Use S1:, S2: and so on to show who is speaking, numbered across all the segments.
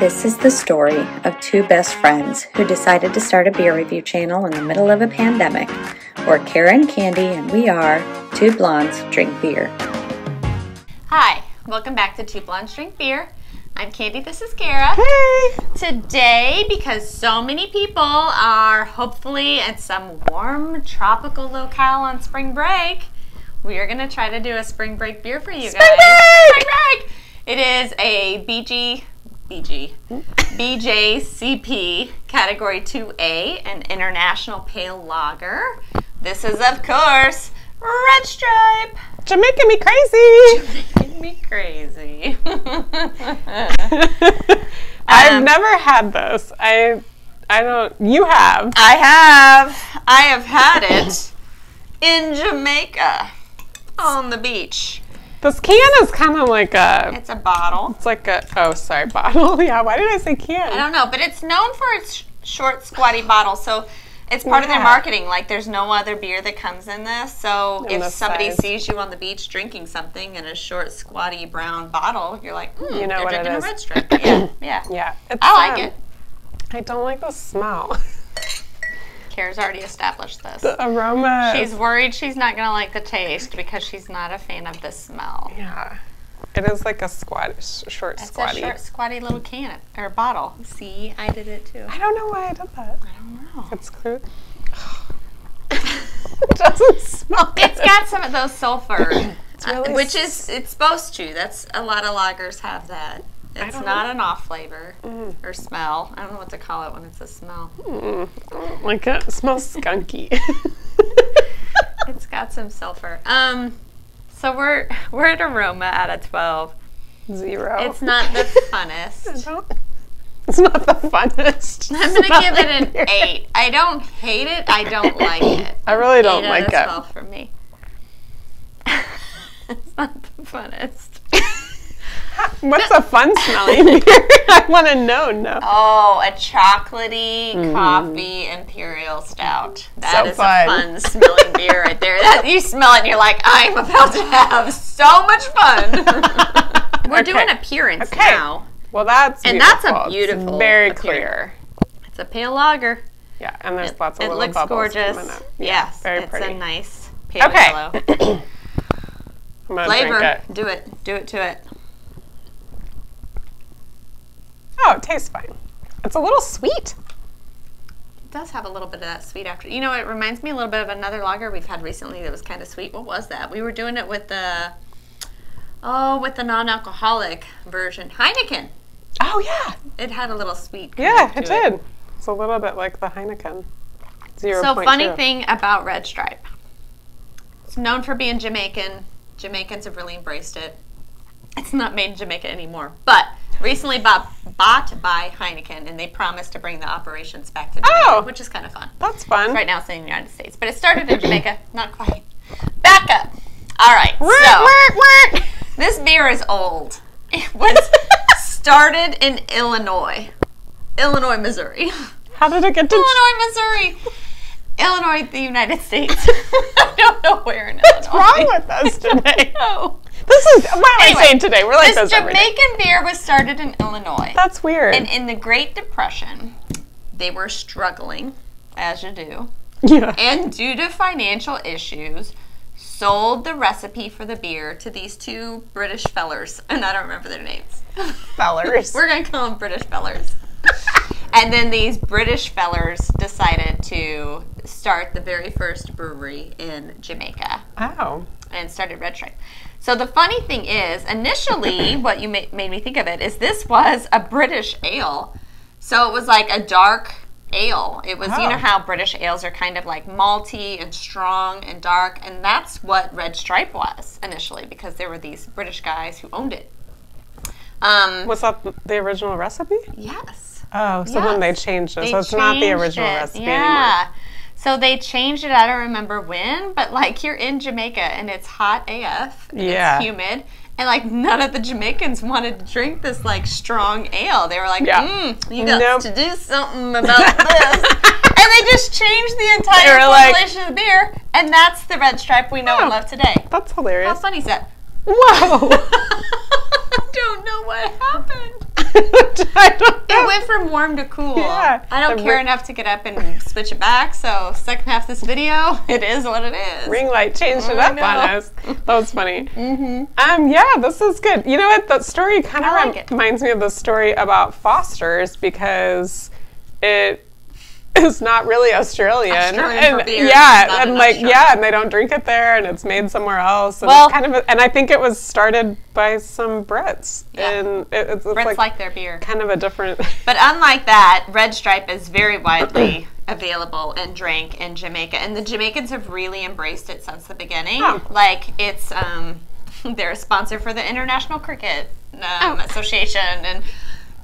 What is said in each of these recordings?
S1: This is the story of two best friends who decided to start a beer review channel in the middle of a pandemic. We're Kara and Candy, and we are Two Blondes Drink Beer.
S2: Hi, welcome back to Two Blondes Drink Beer. I'm Candy, this is Kara.
S3: Hey!
S2: Today, because so many people are hopefully at some warm tropical locale on spring break, we are going to try to do a spring break beer for you guys. Spring break! It is a BJCP Category 2A, an International Pale Lager. This is, of course, Red Stripe.
S3: Jamaica me crazy.
S2: Jamaica me crazy.
S3: I've never had this. I don't. You have.
S2: I have had it in Jamaica on the beach.
S3: This can is kind of like a.
S2: It's a bottle.
S3: It's like a. Oh, sorry, bottle. Yeah. Why did I say can?
S2: I don't know, but it's known for its short, squatty bottle. So it's part of their marketing. Like, there's no other beer that comes in this. So if somebody sees you on the beach drinking something in a short, squatty brown bottle, you're like,
S3: you know
S2: they're
S3: what
S2: drinking
S3: it
S2: a
S3: is.
S2: Red Stripe. Yeah, yeah.
S3: Yeah.
S2: I like it.
S3: I don't like the smell.
S2: Kara's already established this.
S3: The aroma.
S2: She's worried she's not going to like the taste because she's not a fan of the smell.
S3: Yeah. It is like a short squatty.
S2: It's a short, squatty little can or bottle. See, I did it too.
S3: I don't know why I did that.
S2: I don't know.
S3: It's crude. It doesn't smell good.
S2: It's got some of those sulfur,
S3: really
S2: which is, it's supposed to. That's, a lot of lagers have that. It's not an off flavor or smell. I don't know what to call it when it's a smell.
S3: Like it smells skunky.
S2: It's got some sulfur. So we're at aroma out of 12.
S3: 0.
S2: It's not the funnest.
S3: It's not the funnest.
S2: I'm gonna give it an 8. I don't hate it. I don't like it.
S3: I really don't like it.
S2: 12 for me. It's not the funnest.
S3: What's a fun smelling beer? I want to know. No.
S2: Oh, a chocolatey coffee imperial stout. That is a fun smelling beer right there. That you smell it and you're like, I'm about to have so much fun. We're doing appearance now.
S3: Well, that's beautiful.
S2: And that's a beautiful
S3: It's very
S2: appearance.
S3: clear.
S2: It's a pale lager.
S3: Yeah, and there's lots of
S2: it
S3: little
S2: looks
S3: bubbles
S2: gorgeous.
S3: coming up.
S2: Yes,
S3: very pretty.
S2: It's a nice pale yellow.
S3: I'm gonna
S2: Flavor.
S3: drink it.
S2: Do it. Do it to it.
S3: Oh, it tastes fine. It's a little sweet.
S2: It does have a little bit of that sweet after. You know, it reminds me a little bit of another lager we've had recently that was kind of sweet. What was that? We were doing it with the non-alcoholic version. Heineken.
S3: Oh, yeah.
S2: It had a little sweet.
S3: Yeah, it did. It's a little bit like the Heineken. 0.2.
S2: So funny thing about Red Stripe. It's known for being Jamaican. Jamaicans have really embraced it. It's not made in Jamaica anymore, but recently bought by Heineken, and they promised to bring the operations back to Jamaica, which is kind of fun.
S3: That's fun.
S2: Right now it's in the United States, but it started in Jamaica. Not quite. Back up. All right, so this beer is old. It was started in Illinois, Missouri.
S3: How did it get to
S2: Illinois, Missouri? Illinois, the United States. I don't know where in Illinois.
S3: What's wrong with us today?
S2: No.
S3: This is, what am I saying today? We're like this every day.
S2: Jamaican beer was started in Illinois.
S3: That's weird.
S2: And in the Great Depression, they were struggling, as you do.
S3: Yeah.
S2: And due to financial issues, sold the recipe for the beer to these two British fellers. And I don't remember their names.
S3: Fellers.
S2: We're going to call them British fellers. And then these British fellers decided to start the very first brewery in Jamaica.
S3: Oh.
S2: And started Red Stripe. So the funny thing is, initially, what you made me think of it is this was a British ale. So it was like a dark ale. It was, you know how British ales are kind of like malty and strong and dark, and that's what Red Stripe was initially, because there were these British guys who owned it.
S3: Was that the original recipe?
S2: Yes.
S3: Oh, so then they changed it. So it's not the original recipe anymore.
S2: So they changed it, I don't remember when, but like you're in Jamaica and it's hot AF, and it's humid, and like none of the Jamaicans wanted to drink this like strong ale. They were like, you got to do something about this. And they just changed the entire formulation of the beer, and that's the Red Stripe we know and love today.
S3: That's hilarious.
S2: How funny is that?
S3: Whoa!
S2: I don't know what happened.
S3: I don't know.
S2: It went from warm to cool.
S3: Yeah.
S2: I don't care enough to get up and switch it back, so second half of this video, it is what it is.
S3: Ring light changed it up on us. That was funny. Yeah, this is good. You know what? That story kind of reminds me of the story about Foster's, because it is not really Australian.
S2: And beer,
S3: and they don't drink it there, and it's made somewhere else. And it's kind of and I think it was started by some Brits.
S2: Yeah.
S3: And it's
S2: Brits like their beer.
S3: Kind of a different.
S2: But unlike that, Red Stripe is very widely available and drank in Jamaica, and the Jamaicans have really embraced it since the beginning. Like, it's they're a sponsor for the International Cricket Association, and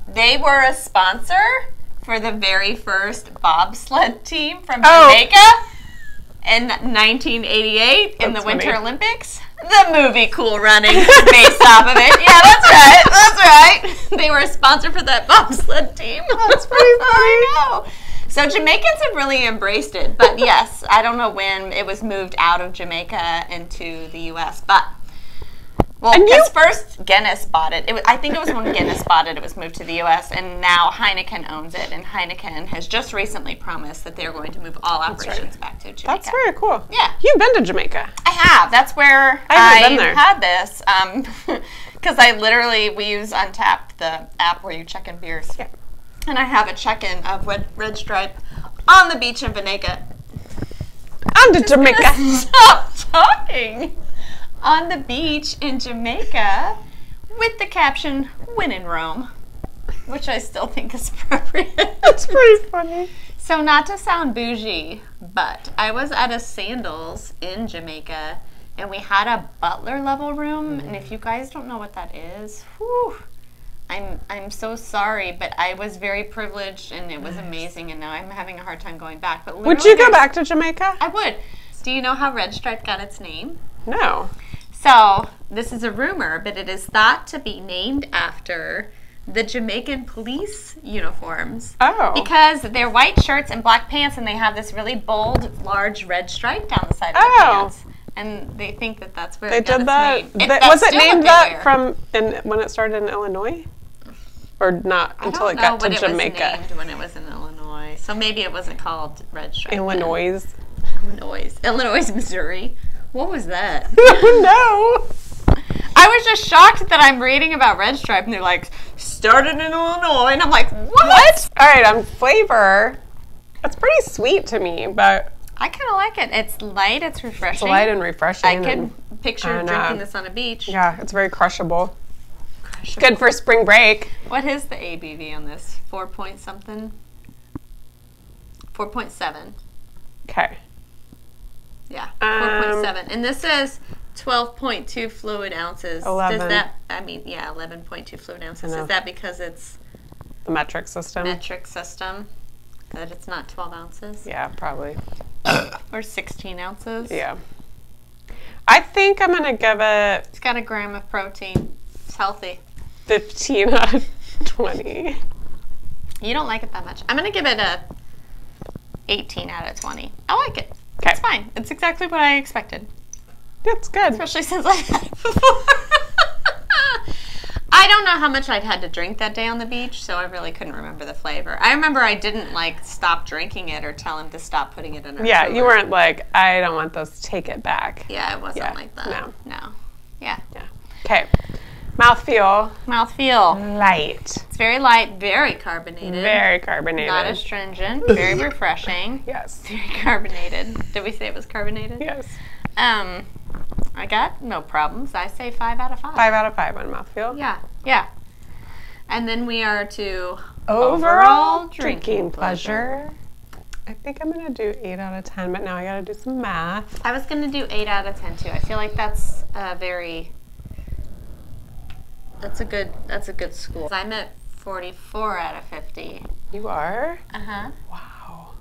S2: they were a sponsor for the very first bobsled team from Jamaica in 1988 in the Winter Olympics. The movie Cool Runnings is based off of it. Yeah, that's right. That's right. They were a sponsor for that bobsled team.
S3: That's pretty funny.
S2: I know. So Jamaicans have really embraced it. But yes, I don't know when it was moved out of Jamaica into the U.S., but because first Guinness bought it. I think it was when Guinness bought it, it was moved to the U.S., and now Heineken owns it, and Heineken has just recently promised that they're going to move all operations back to Jamaica.
S3: That's very cool.
S2: Yeah.
S3: You've been to Jamaica.
S2: I have. That's where I had this, because we use Untapped, the app where you check in beers. Yeah. And I have a check-in of Red Stripe on the beach in Jamaica.
S3: On to Jamaica.
S2: Stop talking. On the beach in Jamaica with the caption, "When in Rome," which I still think is appropriate.
S3: That's pretty funny.
S2: So not to sound bougie, but I was at a Sandals in Jamaica, and we had a butler level room, and if you guys don't know what that is, whew, I'm so sorry, but I was very privileged, and it was amazing, and now I'm having a hard time going back. But
S3: would you go back to Jamaica?
S2: I would. Do you know how Red Stripe got its name?
S3: No.
S2: So, this is a rumor, but it is thought to be named after the Jamaican police uniforms.
S3: Oh.
S2: Because they're white shirts and black pants, and they have this really bold, large red stripe down the side of the pants. And they think that that's where
S3: they
S2: it got
S3: did that.
S2: its name.
S3: Was it named that when it started in Illinois? Or not until it got to Jamaica?
S2: I don't know what it was named when it was in Illinois. So maybe it wasn't called Red Stripe.
S3: Illinois,
S2: Missouri. What was that?
S3: No.
S2: I was just shocked that I'm reading about Red Stripe and they're like, started in Illinois. And I'm like, what?
S3: All right, on flavor, it's pretty sweet to me, but
S2: I kind of like it. It's light, it's refreshing.
S3: It's light and refreshing.
S2: I can picture drinking this on a beach.
S3: Yeah, it's very crushable. Good for spring break.
S2: What is the ABV on this? 4 point something? 4.7.
S3: Okay.
S2: Yeah, 4.7. And this is 12.2 fluid ounces.
S3: 11.
S2: Does that, 11.2 fluid ounces. Is that because it's
S3: the metric system?
S2: That it's not 12 ounces?
S3: Yeah, probably.
S2: Or 16 ounces?
S3: Yeah. I think I'm going to give it...
S2: It's got a gram of protein. It's healthy.
S3: 15 out of 20.
S2: You don't like it that much. I'm going to give it a 18 out of 20. I like it.
S3: Okay.
S2: It's fine. It's exactly what I expected.
S3: That's good.
S2: Especially since I had it before. I don't know how much I'd had to drink that day on the beach, so I really couldn't remember the flavor. I remember I didn't stop drinking it or tell him to stop putting it in our cooler.
S3: You weren't like, I don't want this, take it back.
S2: Yeah, it wasn't like that. No. Yeah.
S3: Okay. Mouthfeel.
S2: Light. It's very light, very carbonated. Not astringent, very refreshing.
S3: Yes.
S2: Very carbonated. Did we say it was carbonated?
S3: Yes.
S2: I got no problems. I say 5 out of 5.
S3: 5 out of 5 on mouthfeel?
S2: Yeah. And then we are to
S3: overall drinking pleasure. I think I'm going to do 8 out of 10, but now I got to do some math.
S2: I was going to do 8 out of 10 too. I feel like that's That's a good score. I'm at 44 out of 50.
S3: You are?
S2: Uh-huh.
S3: Wow.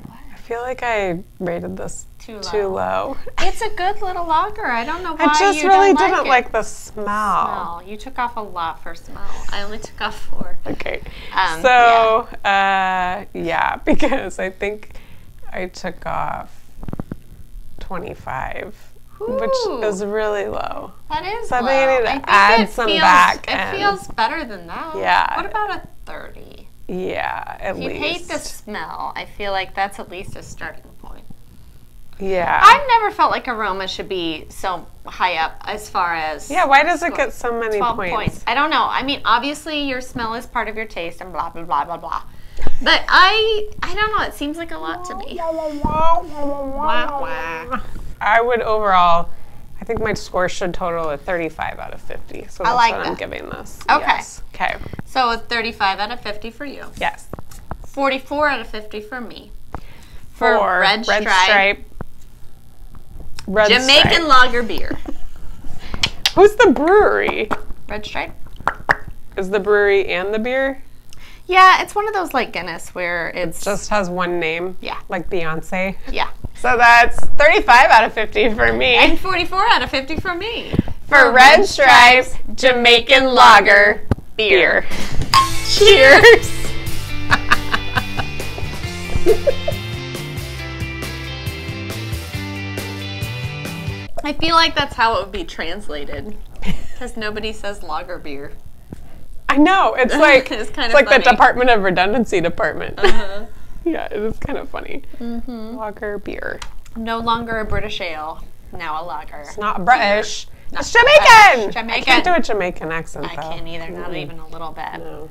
S3: I feel like I rated this
S2: too low.
S3: low.
S2: It's a good little lager. I don't know why
S3: I just
S2: you
S3: really
S2: don't
S3: didn't
S2: like
S3: the smell.
S2: You took off a lot for smell. I only took off 4.
S3: Okay. Because I think I took off 25 which is really low.
S2: That is
S3: so
S2: low.
S3: I think I need to add some back.
S2: It feels better than that.
S3: Yeah.
S2: What about a 30?
S3: Yeah, at least.
S2: If you hate the smell, I feel like that's at least a starting point.
S3: Yeah.
S2: I've never felt like aroma should be so high up as far as...
S3: Yeah, why does it get so many
S2: 12 points? I don't know. I mean, obviously your smell is part of your taste and blah, blah, blah, blah, blah. But I don't know. It seems like a lot to me.
S3: I would overall... I think my score should total a 35 out of 50. So that's what I'm giving this.
S2: Okay.
S3: Yes. Okay.
S2: So a 35 out of 50 for you.
S3: Yes.
S2: 44 out of 50 for me.
S3: For Red Stripe.
S2: Jamaican lager beer.
S3: Who's the brewery?
S2: Red Stripe.
S3: Is the brewery and the beer?
S2: Yeah, it's one of those like Guinness where it
S3: just has one name.
S2: Yeah.
S3: Like Beyonce.
S2: Yeah.
S3: So that's 35 out of 50 for me.
S2: And 44 out of 50 for me.
S3: For Red Stripe's Jamaican Lager Beer. Cheers!
S2: I feel like that's how it would be translated. Because nobody says lager beer.
S3: I know. It's like,
S2: it's
S3: like the Department of Redundancy department. Uh-huh. Yeah, it is kind of funny. Mm-hmm. Lager beer.
S2: No longer a British ale, now a lager.
S3: It's not British. It's Jamaican!
S2: Jamaican!
S3: I can't do a Jamaican accent, though.
S2: I can't either, not even a little bit.
S3: No.